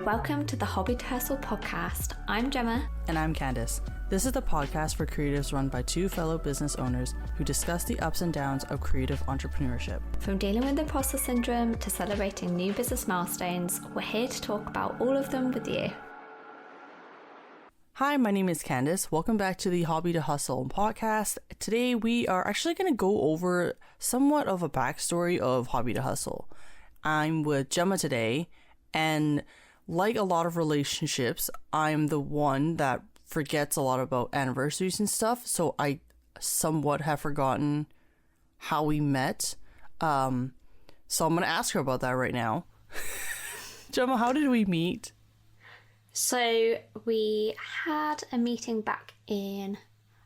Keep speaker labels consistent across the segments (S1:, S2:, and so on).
S1: Welcome to the Hobby to Hustle podcast. I'm Gemma.
S2: And I'm Candace. This is the podcast for creatives run by two fellow business owners who discuss the ups and downs of creative entrepreneurship.
S1: From dealing with imposter syndrome to celebrating new business milestones, we're here to talk about all of them with you.
S2: Hi, my name is Candace. Welcome back to the Hobby to Hustle podcast. Today we are actually going to go over somewhat of a backstory of Hobby to Hustle. I'm with Gemma today, and like a lot of relationships, I'm the one that forgets a lot about anniversaries and stuff, so I somewhat have forgotten how we met. So I'm going to ask her about that right now. Gemma, how did we meet?
S1: So we had a meeting back in,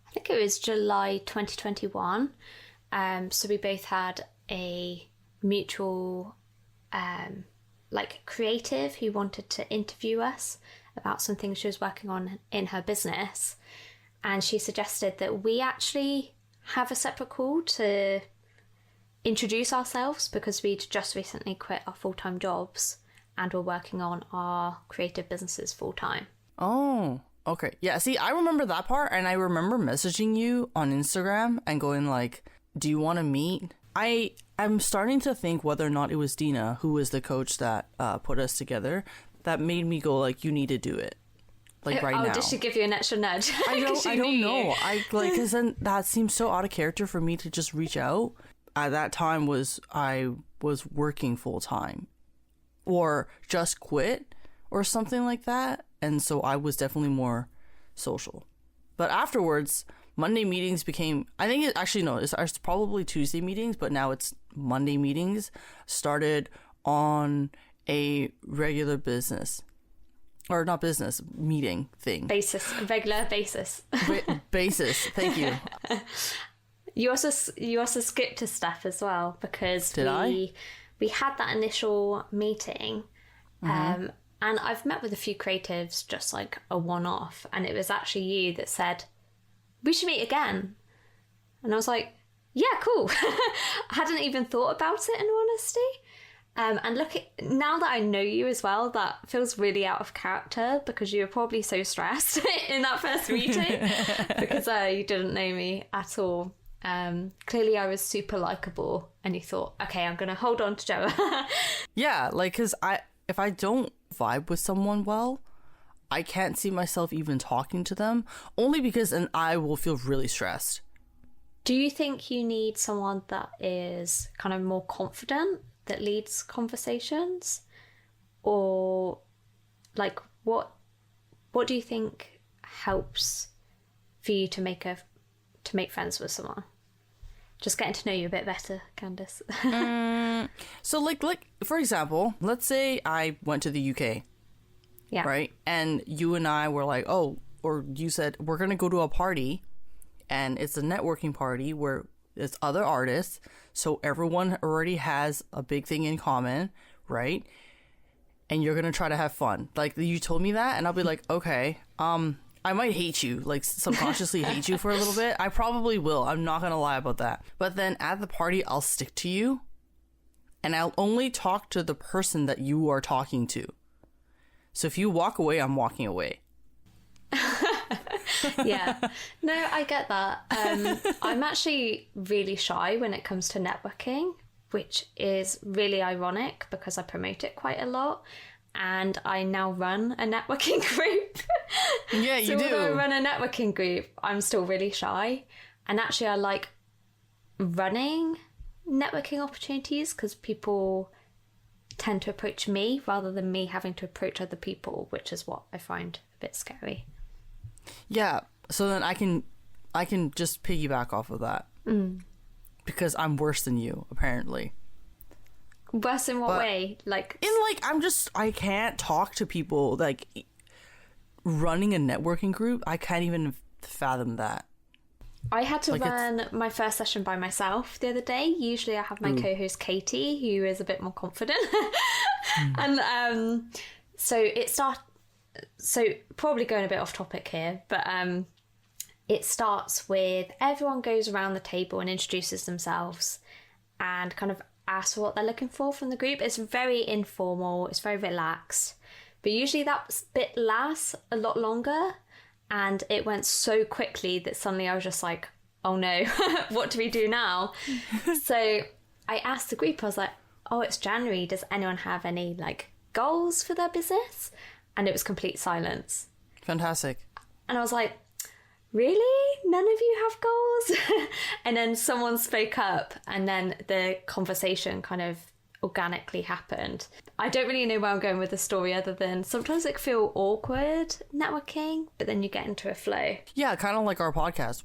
S1: I think it was July 2021. So we both had a mutual creative who wanted to interview us about some things she was working on in her business. And she suggested that we actually have a separate call to introduce ourselves because we'd just recently quit our full-time jobs and we're working on our creative businesses full-time.
S2: Oh, okay. Yeah, see, I remember that part, and I remember messaging you on Instagram and going like, do you want to meet? I'm starting to think whether or not it was Dina, who was the coach that put us together, that made me go like, you need to do it. Like right now.
S1: Oh, did she give you an extra nudge?
S2: I don't know. Because then that seems so out of character for me to just reach out. At that time I was working full time or just quit or something like that. And so I was definitely more social. But afterwards, Monday meetings became, it's probably Tuesday meetings, but now it's Monday meetings, started on a regular business. Or not business, meeting thing.
S1: Regular basis.
S2: Basis, thank you.
S1: You also skipped a step as well because we had that initial meeting, and I've met with a few creatives just like a one-off, and it was actually you that said, we should meet again. And I was like, yeah, cool. I hadn't even thought about it in honesty. And look, now that I know you as well, that feels really out of character because you were probably so stressed in that first meeting because you didn't know me at all. Clearly I was super likable and you thought, okay, I'm going to hold on to Joe.
S2: Yeah, like, because if I don't vibe with someone well, I can't see myself even talking to them, only because then I will feel really stressed.
S1: Do you think you need someone that is kind of more confident, that leads conversations? Or like what do you think helps for you to make friends with someone? Just getting to know you a bit better, Candace.
S2: So like for example, let's say I went to the UK.
S1: Yeah.
S2: Right? And you and I were like, or you said, we're going to go to a party, and it's a networking party where it's other artists. So everyone already has a big thing in common, right? And you're going to try to have fun. Like, you told me that, and I'll be like, okay, I might hate you, like subconsciously hate you for a little bit. I probably will. I'm not going to lie about that. But then at the party, I'll stick to you, and I'll only talk to the person that you are talking to. So if you walk away, I'm walking away.
S1: Yeah. No, I get that. I'm actually really shy when it comes to networking, which is really ironic because I promote it quite a lot. And I now run a networking group.
S2: Yeah, you do.
S1: So although I run a networking group, I'm still really shy. And actually, I like running networking opportunities because people tend to approach me rather than me having to approach other people, which is what I find a bit scary.
S2: Yeah, so then I can just piggyback off of that. Because I'm worse than you, apparently.
S1: Worse in what way?
S2: I can't talk to people. Like, running a networking group, I can't even fathom that.
S1: I had to run my first session by myself the other day. Usually I have my co-host Katie, who is a bit more confident. And so probably going a bit off topic here, but it starts with everyone goes around the table and introduces themselves and kind of asks what they're looking for from the group. It's very informal, it's very relaxed. But usually that bit lasts a lot longer, and it went so quickly that suddenly I was just like, oh no, what do we do now? So I asked the group, I was like, oh, it's January. Does anyone have any like goals for their business? And it was complete silence.
S2: Fantastic.
S1: And I was like, really? None of you have goals? And then someone spoke up, and then the conversation kind of organically happened. I don't really know where I'm going with the story, other than sometimes it can feel awkward networking, but then you get into a flow.
S2: Yeah, kind of like our podcast.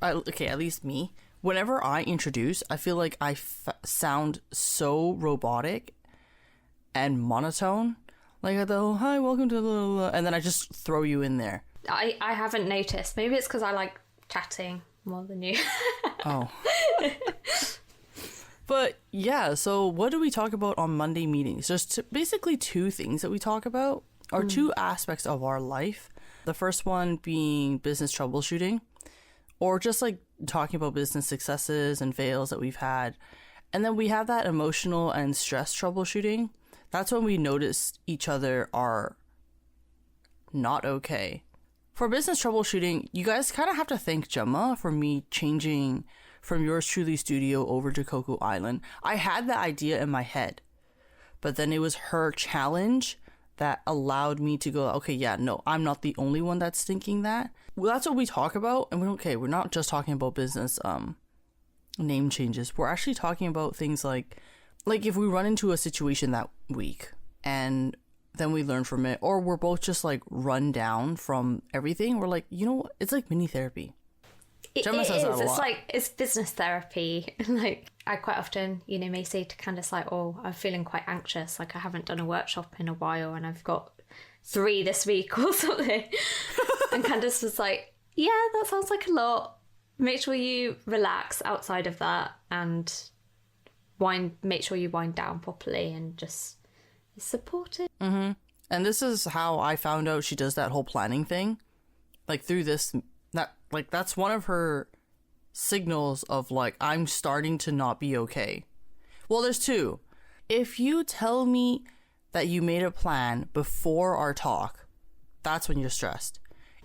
S2: Okay, at least me. Whenever I introduce, I feel like I sound so robotic and monotone. Like I go, hi, welcome to the... And then I just throw you in there.
S1: I haven't noticed. Maybe it's because I like chatting more than you.
S2: Oh. But yeah, so what do we talk about on Monday meetings? There's basically two things that we talk about, or two aspects of our life. The first one being business troubleshooting, or just like talking about business successes and fails that we've had. And then we have that emotional and stress troubleshooting. That's when we notice each other are not okay. For business troubleshooting, you guys kind of have to thank Gemma for me changing from Yours Truly Studio over to Coco Island. I had the idea in my head, but then it was her challenge that allowed me to go, okay, yeah, no, I'm not the only one that's thinking that. Well, that's what we talk about, and we're not just talking about business name changes. We're actually talking about things like if we run into a situation that week and then we learn from it, or we're both just like run down from everything, we're like, you know what? It's like mini therapy.
S1: Gemma says that a lot. It's like, it's business therapy. Like, I quite often, may say to Candace, like, oh, I'm feeling quite anxious. Like, I haven't done a workshop in a while, and I've got 3 this week or something. And Candace was like, yeah, that sounds like a lot. Make sure you relax outside of that, and make sure you wind down properly, and just support it.
S2: Mm-hmm. And this is how I found out she does that whole planning thing. Like, through this... that's one of her signals of like, I'm starting to not be okay. Well, there's 2. If you tell me that you made a plan before our talk, that's when you're stressed.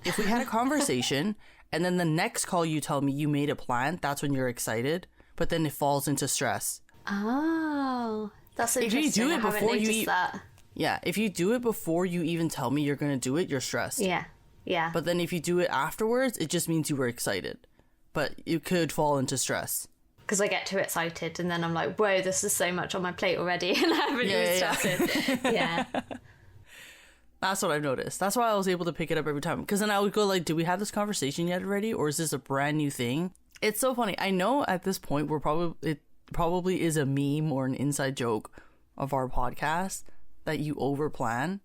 S2: If we had a conversation and then the next call you tell me you made a plan, that's when you're excited, but then it falls into stress.
S1: Oh, that's interesting.
S2: If you do it before
S1: that.
S2: Yeah, if you do it before you even tell me you're going to do it, you're stressed.
S1: Yeah.
S2: But then if you do it afterwards, it just means you were excited. But you could fall into stress.
S1: Because I get too excited, and then I'm like, whoa, this is so much on my plate already, and I haven't even started. Yeah.
S2: That's what I've noticed. That's why I was able to pick it up every time. Because then I would go like, do we have this conversation yet already? Or is this a brand new thing? It's so funny. I know at this point, it probably is a meme or an inside joke of our podcast that you overplan.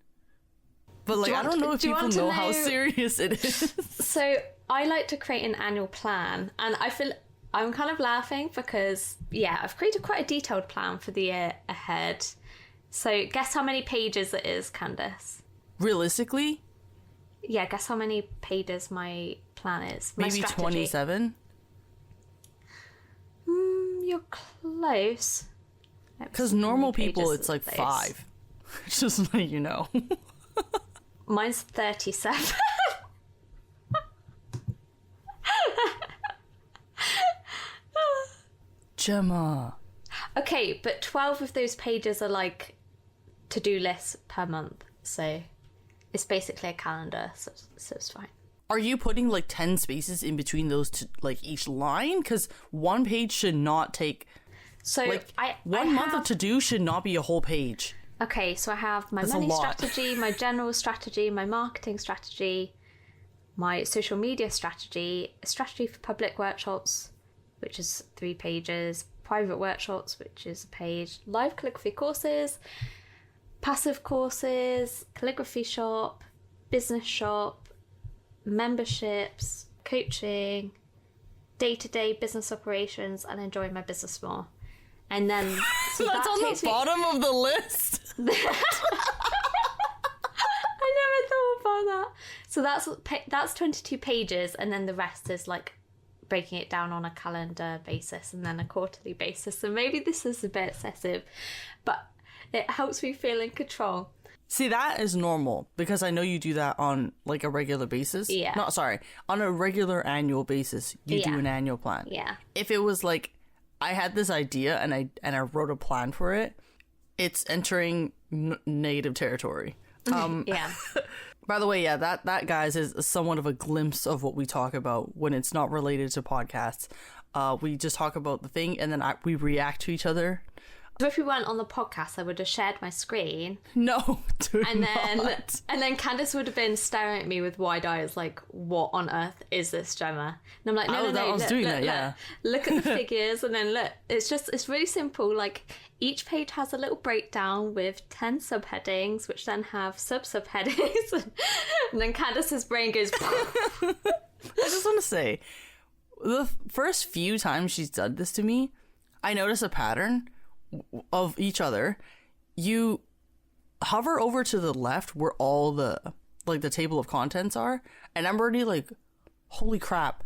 S2: But like, I don't know if people know how serious it is.
S1: So I like to create an annual plan, and I feel I'm kind of laughing because, yeah, I've created quite a detailed plan for the year ahead. So guess how many pages it is, Candace?
S2: Realistically?
S1: Yeah, guess how many pages my plan is.
S2: Maybe 27?
S1: You're close.
S2: Because normal people, it's like 5. Just let you know.
S1: Mine's 37.
S2: Gemma.
S1: Okay, but 12 of those pages are like to-do lists per month. So it's basically a calendar, so it's fine.
S2: Are you putting like 10 spaces in between those like each line? Because one page should not take...
S1: So
S2: like, one month of to-do should not be a whole page.
S1: Okay, so I have my money strategy, my general strategy, my marketing strategy, my social media strategy, a strategy for public workshops, which is 3 pages, private workshops, which is a page, live calligraphy courses, passive courses, calligraphy shop, business shop, memberships, coaching, day-to-day business operations, and enjoying my business more. And then... So
S2: that's on the bottom of the list.
S1: I never thought about that. So that's 22 pages, and then the rest is like breaking it down on a calendar basis and then a quarterly basis. So maybe this is a bit excessive, but it helps me feel in control.
S2: See, that is normal because I know you do that on like a regular basis.
S1: Yeah.
S2: No, sorry. On a regular annual basis, you do an annual plan.
S1: Yeah.
S2: If it was like I had this idea and I wrote a plan for it, it's entering negative territory.
S1: Yeah.
S2: By the way, yeah, that guys is somewhat of a glimpse of what we talk about when it's not related to podcasts. We just talk about the thing and then we react to each other.
S1: So if we weren't on the podcast, I would have shared my screen.
S2: No, do
S1: and
S2: not.
S1: then Candace would have been staring at me with wide eyes, like, "What on earth is this, Gemma?" And I'm like, "No,
S2: I was doing that. Yeah.
S1: Look at the figures, and then look. It's really simple. Like each page has a little breakdown with 10 subheadings, which then have subheadings, and then Candace's brain goes."
S2: I just want to say, the first few times she's done this to me, I notice a pattern of each other. You hover over to the left where all the like the table of contents are, and I'm already like, holy crap.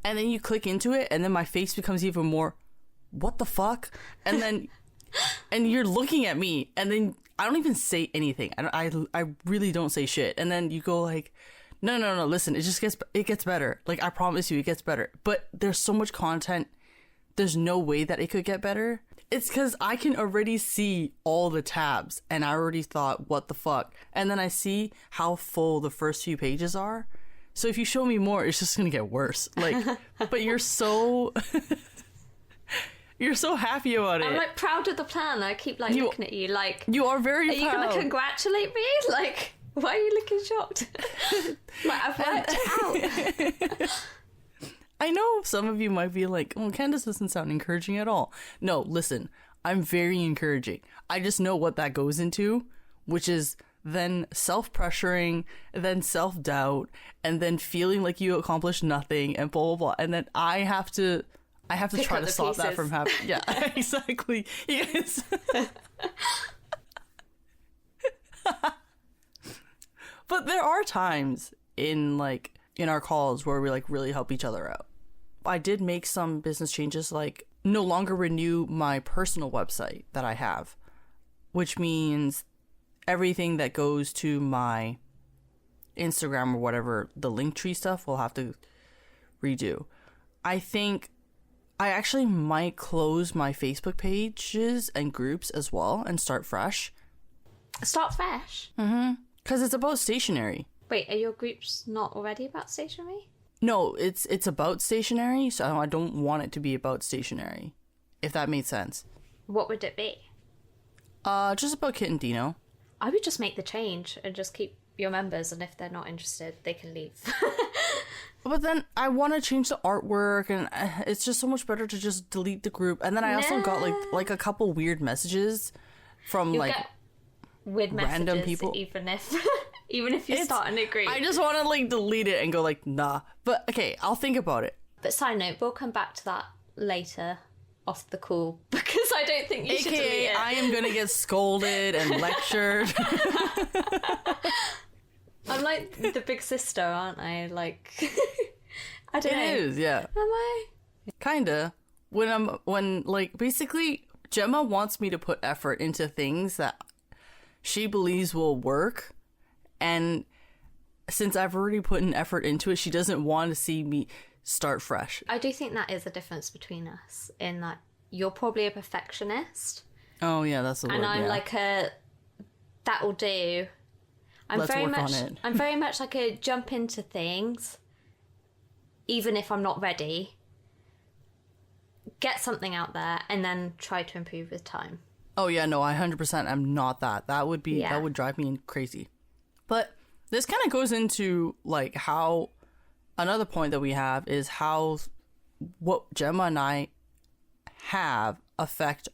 S2: And then you click into it and then my face becomes even more, what the fuck? And then and you're looking at me and then I don't even say anything. I really don't say shit. And then you go like, no, listen, it gets better. Like, I promise you it gets better. But there's so much content, there's no way that it could get better. It's because I can already see all the tabs and I already thought, what the fuck? And then I see how full the first few pages are. So if you show me more, it's just going to get worse. Like, but you're so happy about it.
S1: I'm like proud of the plan. I keep like looking at you like,
S2: you are very
S1: proud. Are you going to congratulate me? Like, why are you looking shocked? Like, I've worked it out.
S2: I know some of you might be like, oh, Candace doesn't sound encouraging at all. No, listen, I'm very encouraging. I just know what that goes into, which is then self-pressuring, then self-doubt, and then feeling like you accomplished nothing, and blah, blah, blah. And then I have to try to stop that from happening. Yeah, exactly. Yes. But there are times in our calls where we like really help each other out. I did make some business changes, like no longer renew my personal website that I have, which means everything that goes to my Instagram or whatever, the Linktree stuff, we'll have to redo. I think I actually might close my Facebook pages and groups as well and start fresh.
S1: Start fresh?
S2: Mm-hmm. Because it's about stationery.
S1: Wait, are your groups not already about stationery?
S2: No, it's about stationery, so I don't want it to be about stationery, if that made sense.
S1: What would it be?
S2: Just about Kit and Dino.
S1: I would just make the change and just keep your members, and if they're not interested, they can leave.
S2: But then I want to change the artwork, and it's just so much better to just delete the group. And then I also got like a couple weird messages from
S1: You'll get weird
S2: random
S1: messages,
S2: people,
S1: even if you start an group.
S2: I just want to like delete it and go like, nah. But okay, I'll think about it.
S1: But side note, we'll come back to that later off the call, because I don't think you should delete it.
S2: I am gonna get scolded and lectured.
S1: I'm like the big sister, aren't I? Like, I don't know.
S2: It is, yeah.
S1: Am I?
S2: Kinda. When like basically Gemma wants me to put effort into things that she believes will work, and since I've already put an effort into it, she doesn't want to see me start fresh.
S1: I do think that is a difference between us, in that you're probably a perfectionist.
S2: Oh yeah, that's the word.
S1: And I'm like that'll do. I'm very much like a jump into things, even if I'm not ready. Get something out there and then try to improve with time.
S2: Oh yeah, no, I 100% am not that. That would drive me crazy. But this kind of goes into like how another point that we have is how what Gemma and I have affect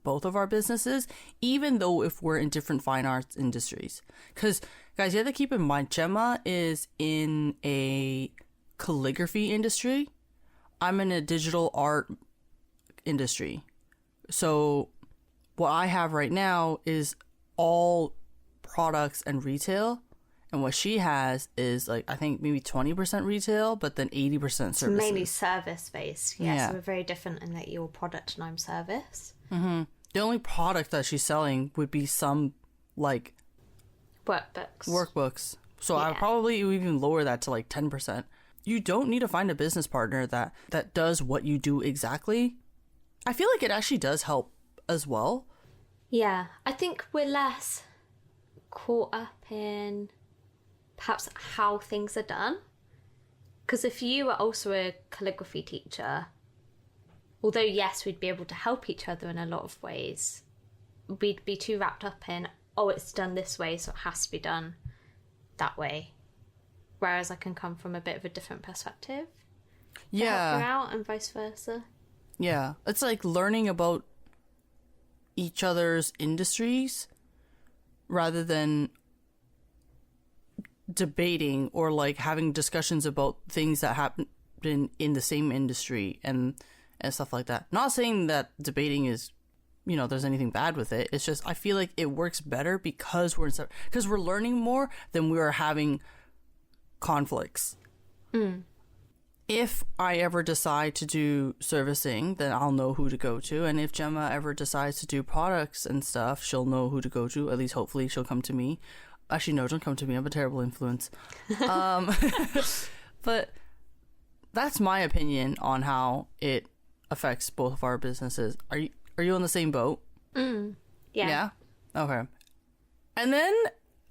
S2: both of our businesses, even though if we're in different fine arts industries. Because guys, you have to keep in mind, Gemma is in a calligraphy industry. I'm in a digital art industry. So what I have right now is all products and retail, and what she has is like, I think maybe 20% retail, but then 80% services.
S1: Mainly service based. Yeah, so we're very different in that you're product and I'm service.
S2: Mm-hmm. The only product that she's selling would be some like
S1: Workbooks.
S2: So I would probably even lower that to like 10%. You don't need to find a business partner that does what you do exactly. I feel like it actually does help as well.
S1: Yeah, I think we're less caught up in perhaps how things are done. Because if you were also a calligraphy teacher, although yes, we'd be able to help each other in a lot of ways, we'd be too wrapped up in, oh, it's done this way, so it has to be done that way. Whereas I can come from a bit of a different perspective. Yeah. To help you out and vice versa.
S2: Yeah. It's like learning about each other's industries rather than debating or like having discussions about things that happen in the same industry and stuff like that. Not saying that debating is, there's anything bad with it. It's just I feel like it works better because we're learning more than we are having conflicts. If I ever decide to do servicing, then I'll know who to go to. And if Gemma ever decides to do products and stuff, she'll know who to go to. At least hopefully she'll come to me. Actually, no, don't come to me. I'm a terrible influence. But that's my opinion on how it affects both of our businesses. Are you on the same boat?
S1: Yeah.
S2: Yeah? Okay. And then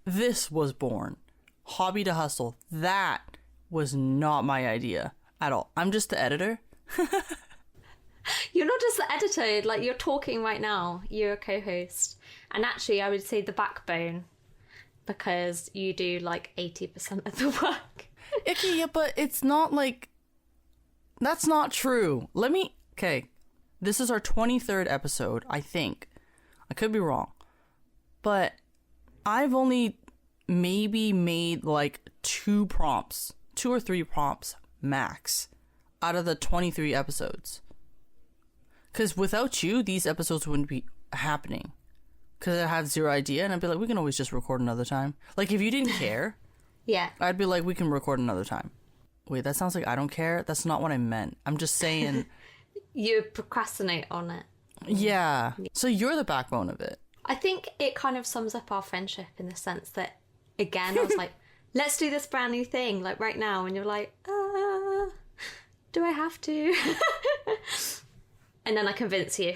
S2: this was born. Hobby to Hustle. That was not my idea at all. I'm just the editor.
S1: You're not just the editor. Like, you're talking right now. You're a co-host. And actually, I would say the backbone. Because you do like 80% of the work.
S2: Okay, yeah, but it's not like... That's not true. Okay. This is our 23rd episode, I think. I could be wrong. But I've only maybe made like 2 or 3 prompts max out of the 23 episodes. Because without you, these episodes wouldn't be happening. Because I had zero idea, and I'd be like, we can always just record another time. Like, if you didn't care,
S1: yeah,
S2: I'd be like, we can record another time. Wait, that sounds like I don't care. That's not what I meant. I'm just saying...
S1: You procrastinate on it.
S2: Yeah. So you're the backbone of it.
S1: I think it kind of sums up our friendship in the sense that, again, I was like, let's do this brand new thing, like right now. And you're like, do I have to? And then I convince you.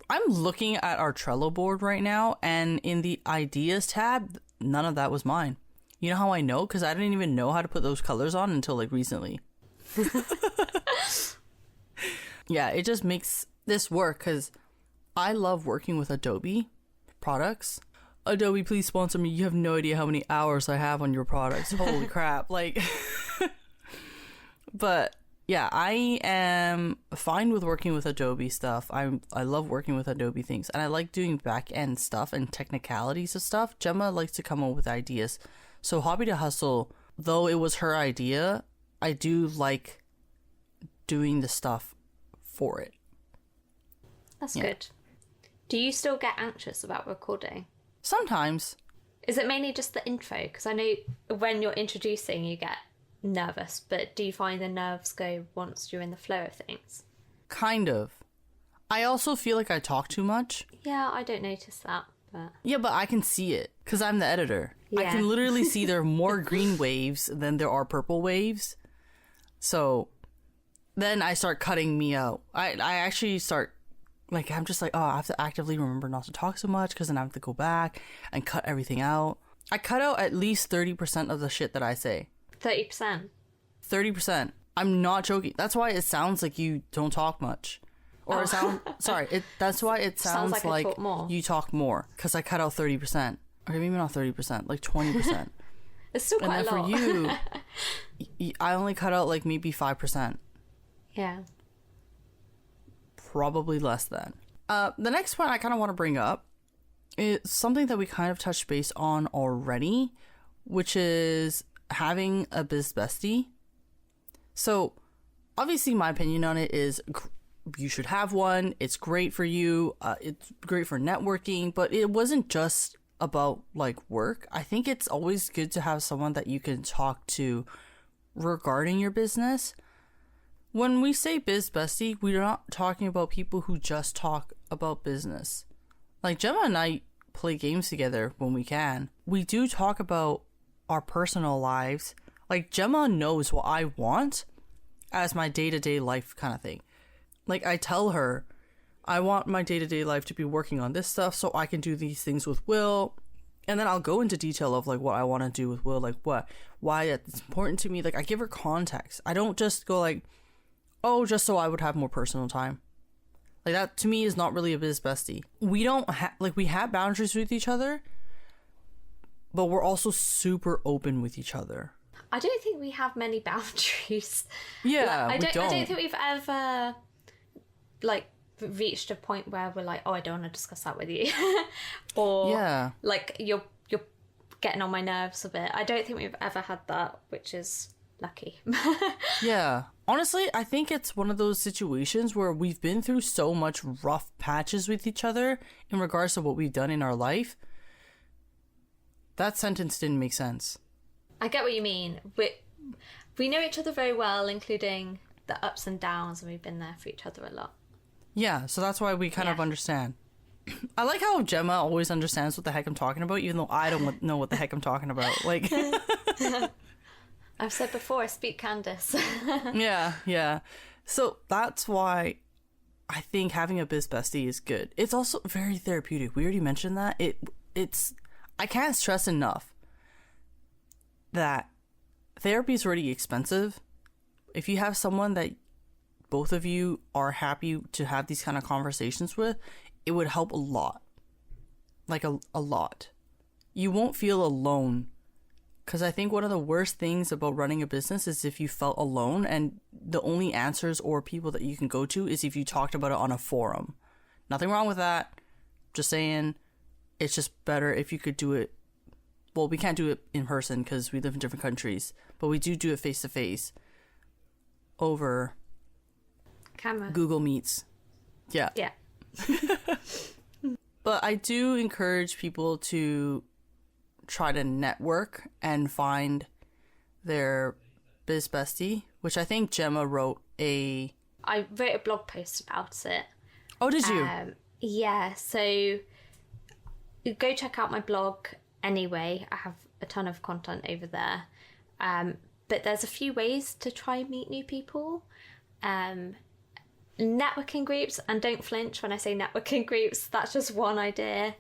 S2: I'm looking at our Trello board right now, and in the ideas tab, none of that was mine. You know how I know? Because I didn't even know how to put those colors on until like recently. Yeah, it just makes this work because I love working with Adobe products. Adobe, please sponsor me. You have no idea how many hours I have on your products. Holy crap. Like, but yeah, I am fine with working with Adobe stuff. I love working with Adobe things, and I like doing back end stuff and technicalities of stuff. Gemma likes to come up with ideas. So Hobby to Hustle, though it was her idea, I do like doing the stuff for it.
S1: That's good. Do you still get anxious about recording?
S2: Sometimes.
S1: Is it mainly just the intro? Because I know when you're introducing, you get nervous, but do you find the nerves go once you're in the flow of things?
S2: Kind of. I also feel like I talk too much.
S1: Yeah, I don't notice that. But...
S2: Yeah, but I can see it because I'm the editor.
S1: Yeah.
S2: I can literally see there are more green waves than there are purple waves. So then I start cutting me out. I actually start, like, I'm just like, oh, I have to actively remember not to talk so much because then I have to go back and cut everything out. I cut out at least 30% of the shit that I say.
S1: 30%?
S2: 30%. I'm not joking. That's why it sounds like you don't talk much. Or that's why it sounds like you talk more. Because I cut out 30%. Or maybe not 30%, like 20%.
S1: It's still quite a lot.
S2: And then for you, I only cut out like maybe 5%.
S1: Yeah.
S2: Probably less than. The next point I kind of want to bring up is something that we kind of touched base on already, which is having a biz bestie. So, obviously my opinion on it is you should have one. It's great for you. It's great for networking, but it wasn't just about like work. I think it's always good to have someone that you can talk to regarding your business. When we say biz bestie, we're not talking about people who just talk about business. Like Gemma and I play games together when we can. we do talk about our personal lives. Like, Gemma knows what I want as my day-to-day life kind of thing. Like, I tell her, I want my day-to-day life to be working on this stuff so I can do these things with Will. And then I'll go into detail of, like, what I want to do with Will, like, why it's important to me. Like, I give her context. I don't just go, like, oh, just so I would have more personal time. Like, that, to me, is not really a biz bestie. We don't have, like, we have boundaries with each other, but we're also super open with each other.
S1: I don't think we have many boundaries.
S2: Yeah,
S1: like,
S2: we don't.
S1: I don't think we've ever, like, reached a point where we're like, oh, I don't want to discuss that with you. Or,
S2: yeah,
S1: like, you're getting on my nerves a bit. I don't think we've ever had that, which is lucky.
S2: Yeah. Honestly, I think it's one of those situations where we've been through so much rough patches with each other in regards to what we've done in our life. That sentence didn't make sense.
S1: I get what you mean. We know each other very well, including the ups and downs, and we've been there for each other a lot.
S2: Yeah, so that's why we kind of understand. I like how Gemma always understands what the heck I'm talking about, even though I don't know what the heck I'm talking about. Like,
S1: I've said before, I speak Candace.
S2: Yeah. So that's why I think having a biz bestie is good. It's also very therapeutic. We already mentioned that. It's I can't stress enough that therapy is already expensive. If you have someone that both of you are happy to have these kind of conversations with, it would help a lot. Like a lot. You won't feel alone. Because I think one of the worst things about running a business is if you felt alone and the only answers or people that you can go to is if you talked about it on a forum. Nothing wrong with that. Just saying, it's just better if you could do it. Well, we can't do it in person because we live in different countries, but we do it face to face over
S1: Camera.
S2: Google Meets. Yeah. But I do encourage people to try to network and find their biz bestie, which I think Gemma wrote
S1: I wrote a blog post about it.
S2: Oh, did you?
S1: Yeah, so go check out my blog anyway. I have a ton of content over there. But there's a few ways to try and meet new people. Networking groups, and don't flinch when I say networking groups, that's just one idea.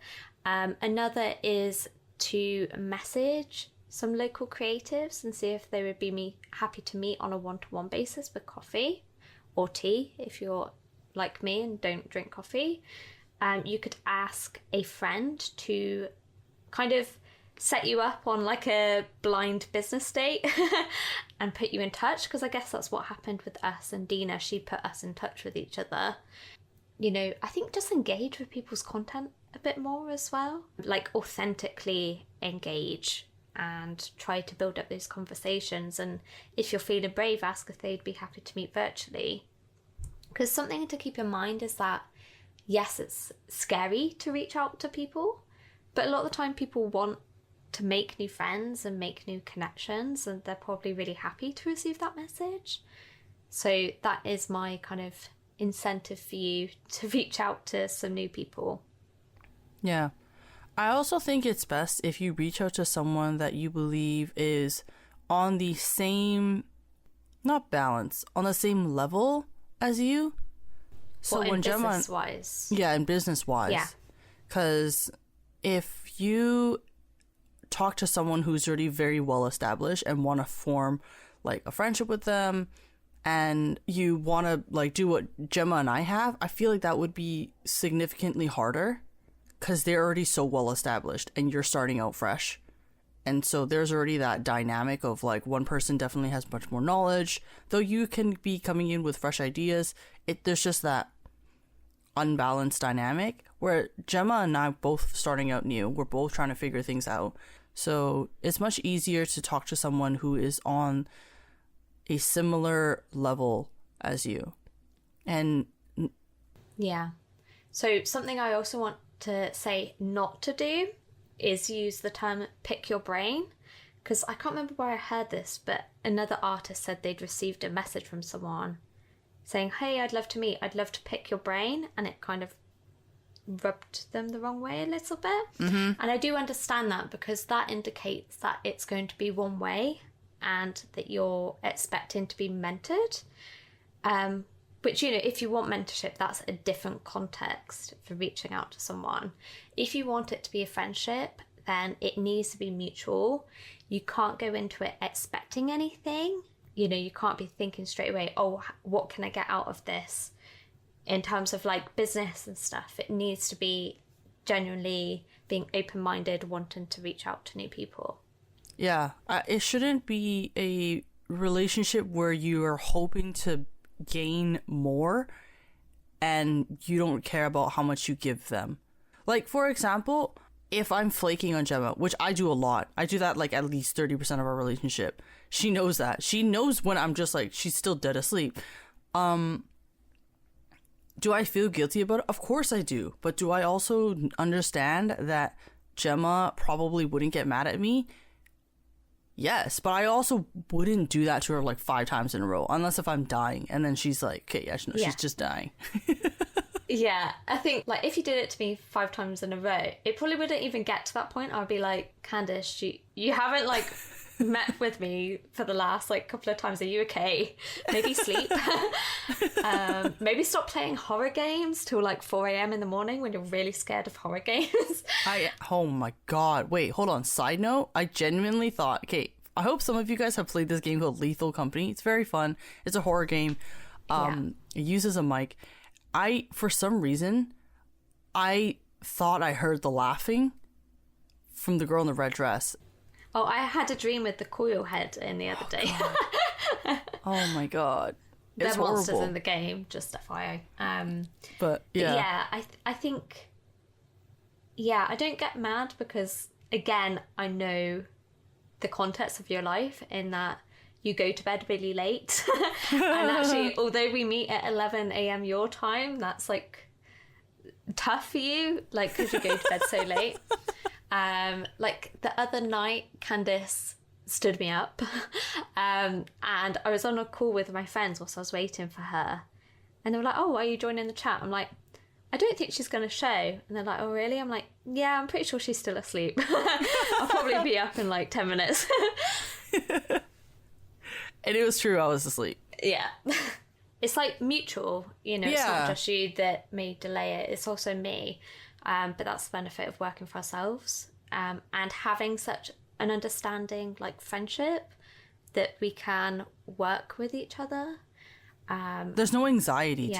S1: Another is to message some local creatives and see if they would be happy to meet on a one-to-one basis for coffee or tea if you're like me and don't drink coffee. You could ask a friend to kind of set you up on like a blind business date and put you in touch, because I guess that's what happened with us and Dina. She put us in touch with each other. You know, I think just engage with people's content a bit more as well. Like, authentically engage and try to build up those conversations. And if you're feeling brave, ask if they'd be happy to meet virtually. Because something to keep in mind is that, yes, it's scary to reach out to people, but a lot of the time people want to make new friends and make new connections, and they're probably really happy to receive that message. So that is my kind of incentive for you to reach out to some new people.
S2: Yeah. I also think it's best if you reach out to someone that you believe is on the same, not balance, on the same level as you. So
S1: well,
S2: when Gemma,
S1: business-wise.
S2: Yeah, in business-wise. Yeah. Because if you talk to someone who's already very well established and want to form like a friendship with them, and you want to like do what Gemma and I have, I feel like that would be significantly harder because they're already so well established and you're starting out fresh. And so there's already that dynamic of like one person definitely has much more knowledge, though you can be coming in with fresh ideas. There's just that unbalanced dynamic where Gemma and I both starting out new. We're both trying to figure things out. So it's much easier to talk to someone who is on a similar level as you. And
S1: yeah. So something I also want to say not to do is use the term pick your brain, because I can't remember where I heard this, but another artist said they'd received a message from someone saying, hey, I'd love to meet, I'd love to pick your brain, and it kind of rubbed them the wrong way a little bit.
S2: Mm-hmm.
S1: And I do understand that, because that indicates that it's going to be one way and that you're expecting to be mentored. Which, you know, if you want mentorship, that's a different context for reaching out to someone. If you want it to be a friendship, then it needs to be mutual. You can't go into it expecting anything. You know, you can't be thinking straight away, oh, what can I get out of this? In terms of like business and stuff, it needs to be genuinely being open-minded, wanting to reach out to new people.
S2: Yeah, it shouldn't be a relationship where you are hoping to gain more and you don't care about how much you give them. Like, for example, if I'm flaking on Gemma, which I do a lot, I do that like at least 30% of our relationship. She knows that. She knows when I'm just like, she's still dead asleep. Do I feel guilty about it? Of course I do. But do I also understand that Gemma probably wouldn't get mad at me? Yes, but I also wouldn't do that to her like 5 times in a row, unless if I'm dying. And then she's like, okay, yeah, no, she's just dying.
S1: Yeah, I think like if you did it to me 5 times in a row, it probably wouldn't even get to that point. I'd be like, Candace, you haven't like met with me for the last like couple of times. Are you okay? Maybe sleep. Maybe stop playing horror games till like 4 a.m. in the morning when you're really scared of horror games.
S2: Oh my god. Wait, hold on. Side note, I genuinely thought, okay, I hope some of you guys have played this game called Lethal Company. It's very fun. It's a horror game. It uses a mic. For some reason, I thought I heard the laughing from the girl in the red dress.
S1: Oh, I had a dream with the coil head in the other day.
S2: Oh my god.
S1: They're
S2: It's
S1: monsters
S2: horrible.
S1: in the game, just FYI.
S2: But yeah.
S1: Yeah, I think, yeah, I don't get mad because, again, I know the context of your life in that you go to bed really late. And actually, although we meet at 11 a.m. your time, that's like tough for you, like, because you go to bed so late. Like the other night, Candace stood me up, and I was on a call with my friends whilst I was waiting for her, and they were like, oh, are you joining the chat? I'm like, I don't think she's going to show. And they're like, oh really? I'm like, yeah, I'm pretty sure she's still asleep. I'll probably be up in like 10 minutes.
S2: And it was true, I was asleep.
S1: Yeah. It's like mutual, you know. It's
S2: Yeah.
S1: not just you that may delay it, it's also me. But that's the benefit of working for ourselves, and having such an understanding, like friendship, that we can work with each other.
S2: There's no anxiety to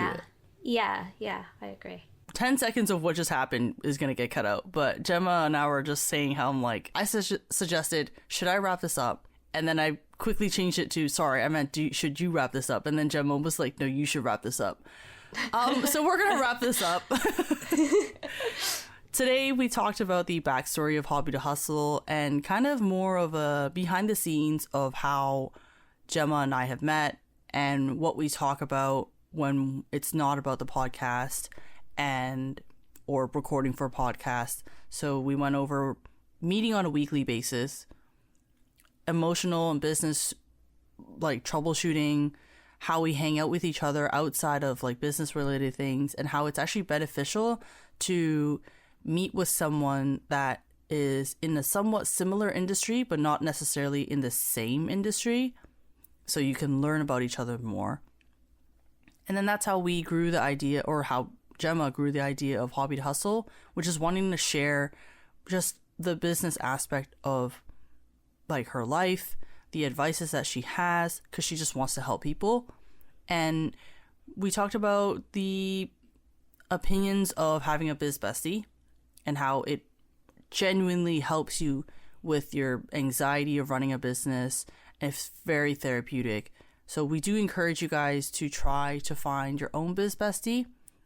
S1: Yeah.
S2: it.
S1: Yeah, I agree.
S2: 10 seconds of what just happened is going to get cut out. But Gemma and I were just saying how I'm like, I suggested, should I wrap this up? And then I quickly changed it to, sorry, I meant, should you wrap this up? And then Gemma was like, no, you should wrap this up. So we're going to wrap this up. Today, we talked about the backstory of Hobby to Hustle and kind of more of a behind the scenes of how Gemma and I have met and what we talk about when it's not about the podcast or recording for a podcast. So we went over meeting on a weekly basis, emotional and business like troubleshooting, how we hang out with each other outside of like business related things, and how it's actually beneficial to meet with someone that is in a somewhat similar industry but not necessarily in the same industry, so you can learn about each other more. And then that's how we grew the idea, or how Gemma grew the idea of Hobby to Hustle, which is wanting to share just the business aspect of like her life, the advices that she has, because she just wants to help people. And we talked about the opinions of having a biz bestie and how it genuinely helps you with your anxiety of running a business. It's very therapeutic. So we do encourage you guys to try to find your own biz bestie.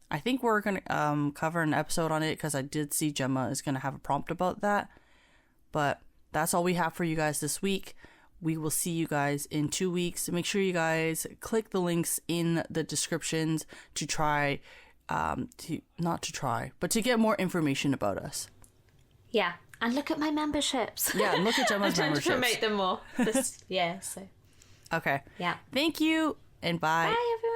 S2: I think we're going to cover an episode on it because I did see Gemma is going to have a prompt about that. But that's all we have for you guys this week. We will see you guys in 2 weeks. Make sure you guys click the links in the descriptions to try, to get more information about us.
S1: Yeah, and look at my memberships.
S2: Yeah, and look at Gemma's
S1: I'm trying
S2: memberships.
S1: to promote them more. Yeah, so.
S2: Okay.
S1: Yeah.
S2: Thank you, and bye.
S1: Bye, everyone.